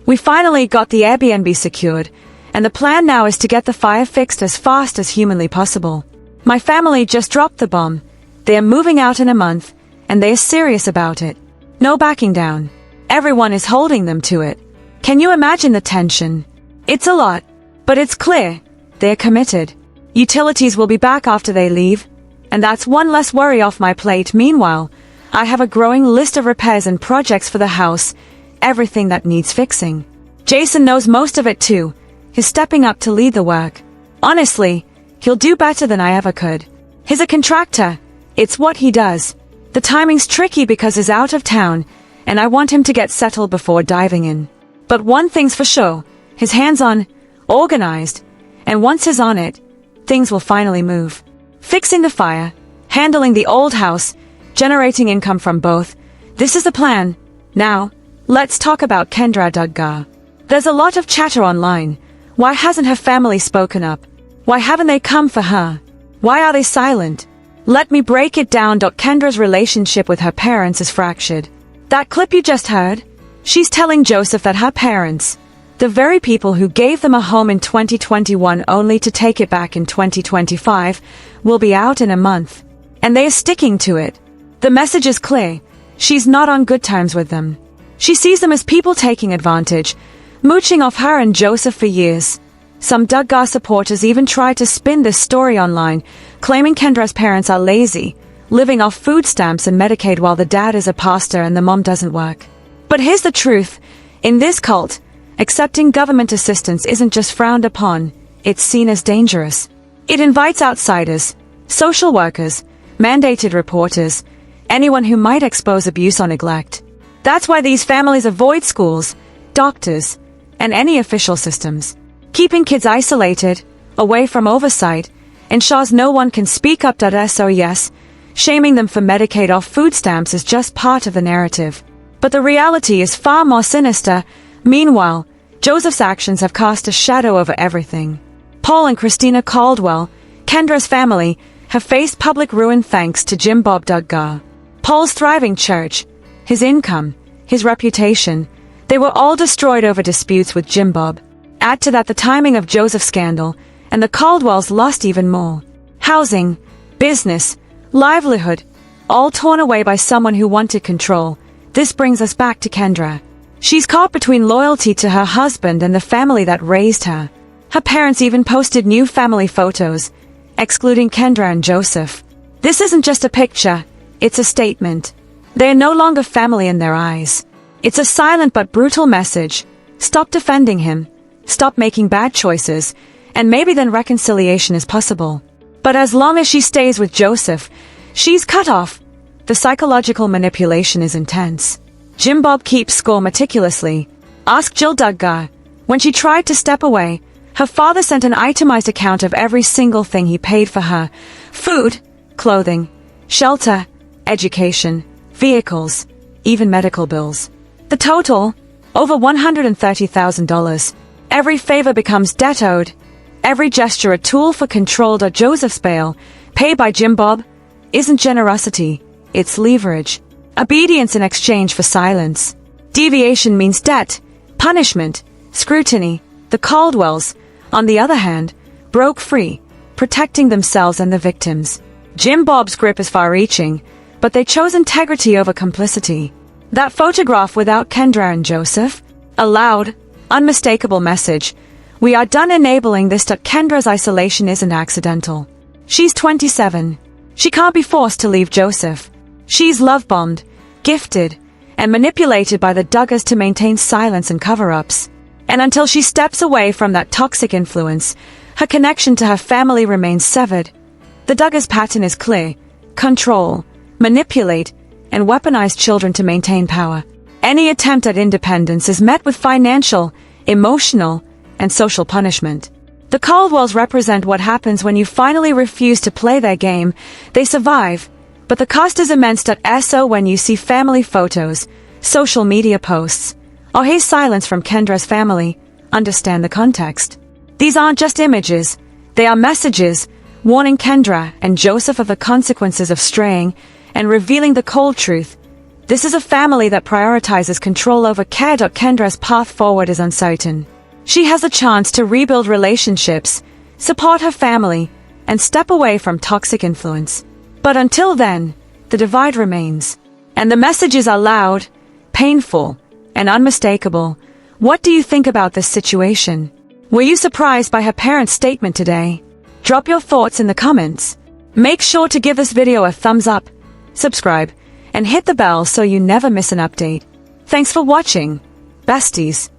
We finally got the Airbnb secured, and the plan now is to get the fire fixed as fast as humanly possible. My family just dropped the bomb. They are moving out in a month, and they are serious about it. No backing down. Everyone is holding them to it. Can you imagine the tension? It's a lot, but it's clear. They are committed. Utilities will be back after they leave, and that's one less worry off my plate. Meanwhile, I have a growing list of repairs and projects for the house, everything that needs fixing. Jason knows most of it too. He's stepping up to lead the work. Honestly, he'll do better than I ever could. He's a contractor. It's what he does. The timing's tricky because he's out of town, and I want him to get settled before diving in. But one thing's for sure, his hands-on, organized, and once he's on it, things will finally move. Fixing the fire, handling the old house, generating income from both. This is the plan. Now, let's talk about Kendra Duggar. There's a lot of chatter online. Why hasn't her family spoken up? Why haven't they come for her? Why are they silent? Let me break it down. Kendra's relationship with her parents is fractured. That clip you just heard? She's telling Joseph that her parents, the very people who gave them a home in 2021 only to take it back in 2025, will be out in a month. And they are sticking to it. The message is clear. She's not on good terms with them. She sees them as people taking advantage, mooching off her and Joseph for years. Some Duggar supporters even tried to spin this story online, claiming Kendra's parents are lazy, living off food stamps and Medicaid while the dad is a pastor and the mom doesn't work. But here's the truth. In this cult, accepting government assistance isn't just frowned upon, it's seen as dangerous. It invites outsiders, social workers, mandated reporters, anyone who might expose abuse or neglect. That's why these families avoid schools, doctors, and any official systems. Keeping kids isolated, away from oversight, ensures no one can speak up. So yes, shaming them for Medicaid off food stamps is just part of the narrative. But the reality is far more sinister. Meanwhile, Joseph's actions have cast a shadow over everything. Paul and Christina Caldwell, Kendra's family, have faced public ruin thanks to Jim Bob Duggar. Paul's thriving church, his income, his reputation, they were all destroyed over disputes with Jim Bob. Add to that the timing of Joseph's scandal, and the Caldwells lost even more. Housing, business, livelihood, all torn away by someone who wanted control. This brings us back to Kendra. She's caught between loyalty to her husband and the family that raised her. Her parents even posted new family photos, excluding Kendra and Joseph. This isn't just a picture, it's a statement. They are no longer family in their eyes. It's a silent but brutal message. Stop defending him, stop making bad choices, and maybe then reconciliation is possible. But as long as she stays with Joseph, she's cut off. The psychological manipulation is intense. Jim Bob keeps score meticulously. Ask Jill Duggar. When she tried to step away, her father sent an itemized account of every single thing he paid for her. Food, clothing, shelter, education, vehicles, even medical bills. The total? Over $130,000. Every favor becomes debt owed. Every gesture a tool for control. Joseph's bail, paid by Jim Bob, isn't generosity, it's leverage. Obedience in exchange for silence. Deviation means debt, punishment, scrutiny. The Caldwells, on the other hand, broke free, protecting themselves and the victims. Jim Bob's grip is far-reaching, but they chose integrity over complicity. That photograph without Kendra and Joseph? A loud, unmistakable message. We are done enabling this. Kendra's isolation isn't accidental. She's 27. She can't be forced to leave Joseph. She's love-bombed, gifted, and manipulated by the Duggars to maintain silence and cover-ups. And until she steps away from that toxic influence, her connection to her family remains severed. The Duggars' pattern is clear: control, manipulate, and weaponize children to maintain power. Any attempt at independence is met with financial, emotional, and social punishment. The Caldwells represent what happens when you finally refuse to play their game. They survive, but the cost is immense. So when you see family photos, social media posts, or hear silence from Kendra's family, understand the context. These aren't just images, they are messages, warning Kendra and Joseph of the consequences of straying, and revealing the cold truth. This is a family that prioritizes control over care. Kendra's path forward is uncertain. She has a chance to rebuild relationships, support her family, and step away from toxic influence. But until then, the divide remains. And the messages are loud, painful, and unmistakable. What do you think about this situation? Were you surprised by her parents' statement today? Drop your thoughts in the comments. Make sure to give this video a thumbs up, subscribe, and hit the bell so you never miss an update. Thanks for watching, besties.